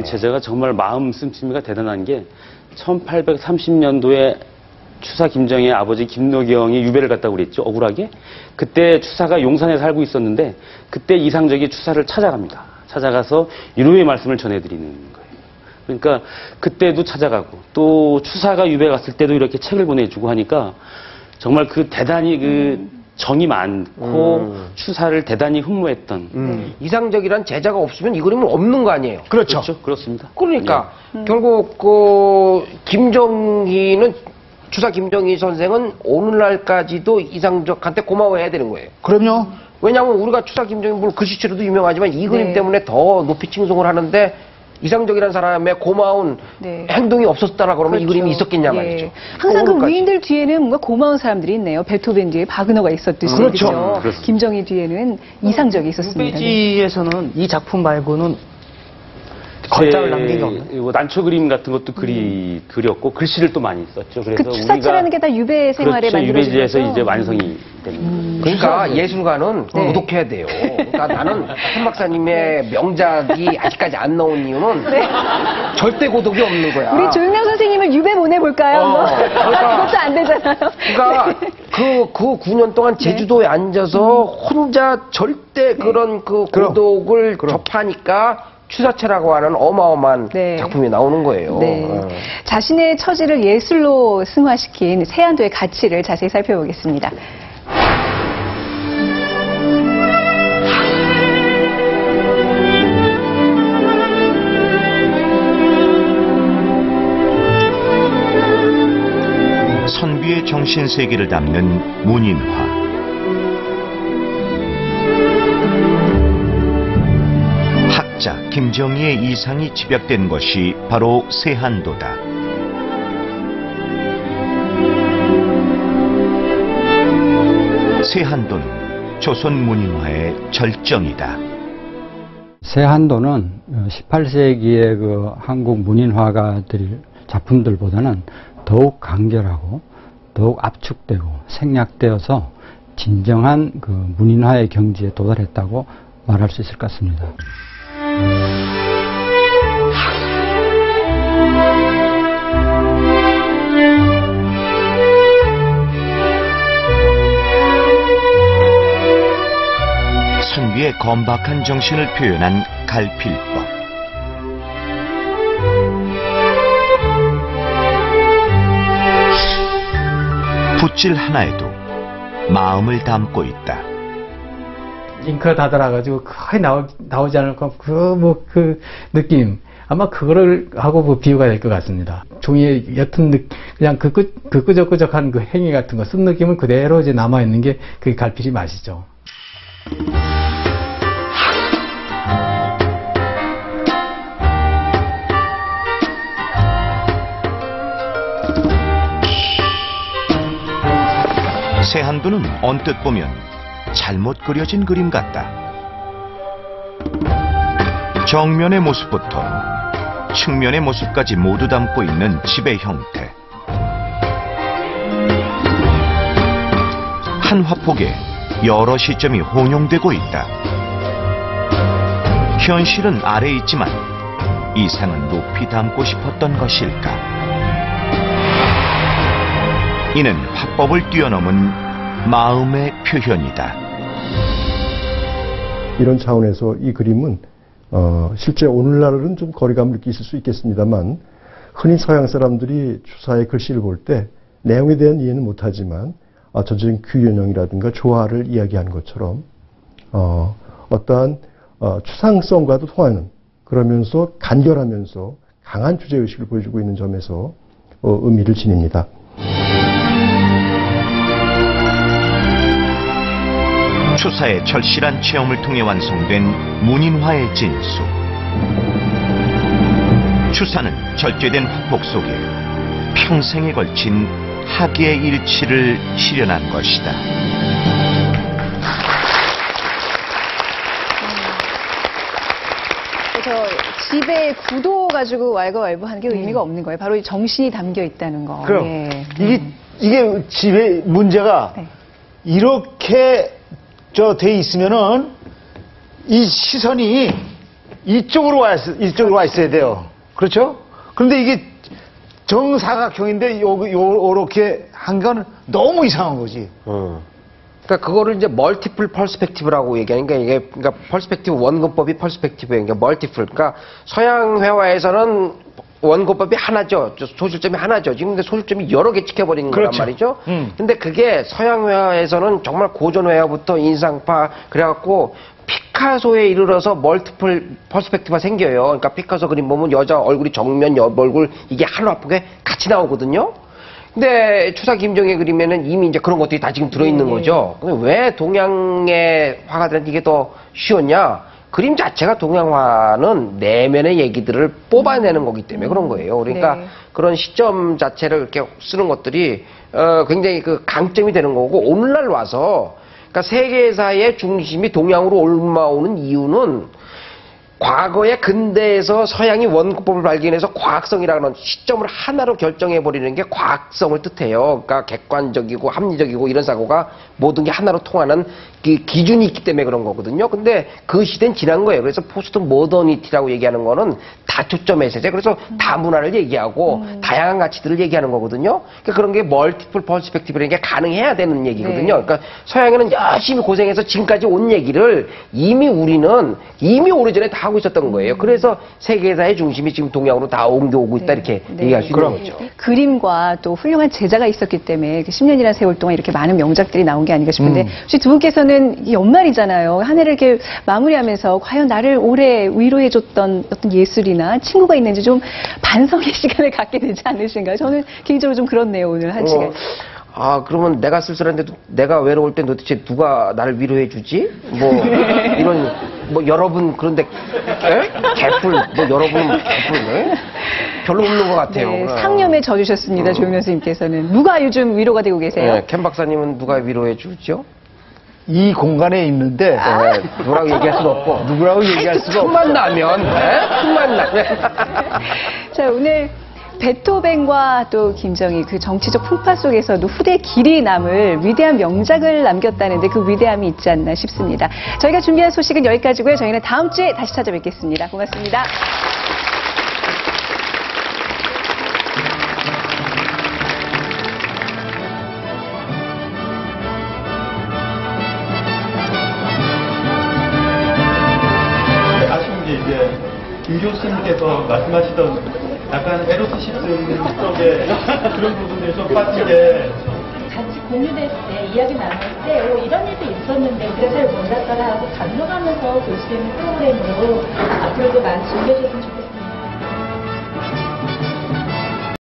제자가 정말 마음 씀씀이가 대단한 게 1830년도에 추사 김정희의 아버지 김노경이 유배를 갔다고 그랬죠. 억울하게. 그때 추사가 용산에 살고 있었는데 그때 이상적이 추사를 찾아갑니다. 찾아가서 위로의 말씀을 전해드리는 거예요. 그러니까 그때도 찾아가고 또 추사가 유배 갔을 때도 이렇게 책을 보내주고 하니까 정말 그 대단히 그 정이 많고 추사를 대단히 흠모했던 이상적이란 제자가 없으면 이 그림은 없는 거 아니에요? 그렇죠. 그렇습니다. 그러니까 결국 그 김정희는 추사 김정희 선생은 오늘날까지도 이상적한테 고마워해야 되는 거예요. 그럼요. 왜냐하면 우리가 추사 김정희 물론 글씨체로도 유명하지만 이 그림 네. 때문에 더 높이 칭송을 하는데 이상적이라는 사람의 고마운 네. 행동이 없었다라 그러면 이 그렇죠. 그림이 있었겠냐 예. 말이죠. 항상 그 오늘까지. 위인들 뒤에는 뭔가 고마운 사람들이 있네요. 베토벤 뒤에 바그너가 있었듯이. 그렇죠. 그렇죠? 김정희 뒤에는 이상적이 있었습니다. 유배지에서는 이 작품 말고는 걸작을 남긴 게 없나요? 난초 그림 같은 것도 그렸고 글씨를 또 많이 썼죠. 그래서 그 추사체라는 게 다 유배 생활에 그렇죠. 만들어진 유배지에서 거죠? 이제 완성이 됩니다. 그러니까 예술가는 네. 구독해야 돼요. 그러니까 나는 한 박사님의 명작이 아직까지 안 나온 이유는 절대 고독이 없는 거야. 우리 조용량 선생님을 유배 보내볼까요? 그러니까. 그것도 안 되잖아요. 그러니까 그 9년 동안 제주도에 앉아서 혼자 절대 그런 그 고독을 접하니까 추사체라고 하는 어마어마한 네. 작품이 나오는 거예요. 네. 자신의 처지를 예술로 승화시킨 세안도의 가치를 자세히 살펴보겠습니다. 선비의 정신세계를 담는 문인화. 학자 김정희의 이상이 집약된 것이 바로 세한도다. 세한도는 조선 문인화의 절정이다. 세한도는 18세기의 그 한국 문인화가들 작품들보다는 더욱 간결하고 더욱 압축되고 생략되어서 진정한 그 문인화의 경지에 도달했다고 말할 수 있을 것 같습니다. 선비의 건박한 정신을 표현한 갈필법. 붓질 하나에도 마음을 담고 있다. 잉크가 다 달아가지고 거의 나오지 않을 것 같고 그 느낌 아마 그거를 하고 그 비유가 될 것 같습니다. 종이에 옅은 그냥 그 끄적끄적한 그 행위 같은 거 쓴 느낌은 그대로 이제 남아 있는 게 그게 갈필이 맛이죠. 세한도는 언뜻 보면 잘못 그려진 그림 같다. 정면의 모습부터 측면의 모습까지 모두 담고 있는 집의 형태. 한 화폭에 여러 시점이 혼용되고 있다. 현실은 아래에 있지만 이상은 높이 담고 싶었던 것일까? 이는 화법을 뛰어넘은 마음의 표현이다. 이런 차원에서 이 그림은 실제 오늘날은 좀 거리감을 느끼실 수 있겠습니다만 흔히 서양 사람들이 추사의 글씨를 볼 때 내용에 대한 이해는 못하지만 전체적인 규현형이라든가 조화를 이야기하는 것처럼 어떠한 추상성과도 통하는 그러면서 간결하면서 강한 주제의식을 보여주고 있는 점에서 의미를 지닙니다. 추사의 절실한 체험을 통해 완성된 문인화의 진수. 추사는 절제된 화폭 속에 평생에 걸친 학예의 일치를 실현한 것이다. 그래서 집의 구도 가지고 왈가왈부하는 게 의미가 없는 거예요. 바로 이 정신이 담겨 있다는 거. 그럼 예. 이게 집의 문제가 네. 이렇게 돼 있으면은 이 시선이 이쪽으로 와 있어야 돼요. 그렇죠? 그런데 이게 정사각형인데 요렇게 한 건 너무 이상한 거지. 그러니까 그거를 이제 멀티플 펄스펙티브라고 얘기하니까 이게 그러니까 펄스펙티브 원근법이 펄스펙티브예요. 그러니까 멀티플. 그러니까 서양 회화에서는 원근법이 하나죠. 소실점이 하나죠. 지금 근데 소실점이 여러 개 찍혀버리는 거란 그렇죠. 말이죠. 근데 그게 서양 회화에서는 정말 고전 회화부터 인상파 그래갖고 피카소에 이르러서 멀티플 퍼스펙티브가 생겨요. 그러니까 피카소 그림 보면 여자 얼굴이 정면, 얼굴 이게 한화폭에 같이 나오거든요. 근데 추사 김정의 그림에는 이미 이제 그런 것들이 다 지금 들어있는 거죠. 근데 왜 동양의 화가들한테 이게 더 쉬웠냐? 그림 자체가 동양화는 내면의 얘기들을 뽑아내는 거기 때문에 그런 거예요. 그러니까 네. 그런 시점 자체를 이렇게 쓰는 것들이 굉장히 그 강점이 되는 거고 오늘날 와서 그러니까 세계사의 중심이 동양으로 옮아오는 이유는 과거의 근대에서 서양이 원근법을 발견해서 과학성이라는 시점을 하나로 결정해버리는 게 과학성을 뜻해요. 그러니까 객관적이고 합리적이고 이런 사고가 모든 게 하나로 통하는 기준이 있기 때문에 그런 거거든요. 근데 그 시대는 지난 거예요. 그래서 포스트 모더니티라고 얘기하는 거는 다초점의 세대. 그래서 다문화를 얘기하고 다양한 가치들을 얘기하는 거거든요. 그러니까 그런 게 멀티플 퍼스펙티브라는 게 가능해야 되는 얘기거든요. 네. 그러니까 서양에는 열심히 고생해서 지금까지 온 얘기를 이미 우리는 이미 오래전에 다 하고 있었던 거예요. 그래서 세계사의 중심이 지금 동양으로 다 옮겨오고 있다 이렇게 얘기할 수 있는 거죠. 그림과 또 훌륭한 제자가 있었기 때문에 그 10년이라는 세월 동안 이렇게 많은 명작들이 나온 게 아닌가 싶은데 혹시 두 분께서는 이 연말이잖아요. 한 해를 이렇게 마무리하면서 과연 나를 오래 위로해줬던 어떤 예술이나 친구가 있는지 좀 반성의 시간을 갖게 되지 않으신가요? 저는 개인적으로 좀 그렇네요. 오늘 한 시간. 아, 그러면 내가 쓸쓸한데도 내가 외로울 땐 도대체 누가 나를 위로해 주지? 뭐, 이런, 뭐, 여러분, 그런데, 개뿔, 뭐, 여러분, 개뿔, 별로 없는 것 같아요. 네, 상념에 져주셨습니다. 조용현 선생님께서는. 누가 요즘 위로가 되고 계세요? 네, 켄 박사님은 누가 위로해 주죠? 이 공간에 있는데 누구라고 얘기할 수도 없고. 누구라고 얘기할 수가 없고. 틈만 나면, 틈만 나면. 자, 오늘 베토벤과 또 김정희 그 정치적 풍파 속에서도 후대 길이 남을 위대한 명작을 남겼다는데 그 위대함이 있지 않나 싶습니다. 저희가 준비한 소식은 여기까지고요. 저희는 다음 주에 다시 찾아뵙겠습니다. 고맙습니다. 아쉬운 게 이제 김 교수님께서 말씀하시던 약간 에로티시즘 쪽에 그런 부분들이 좀 빠지게 같이 공유될 때, 이야기 나눌 때, 이런 일도 있었는데, 우리가 잘 몰랐더라 하고 감동하면서 볼 수 있는 프로그램으로 앞으로도 많이 즐겨줬으면 좋겠습니다.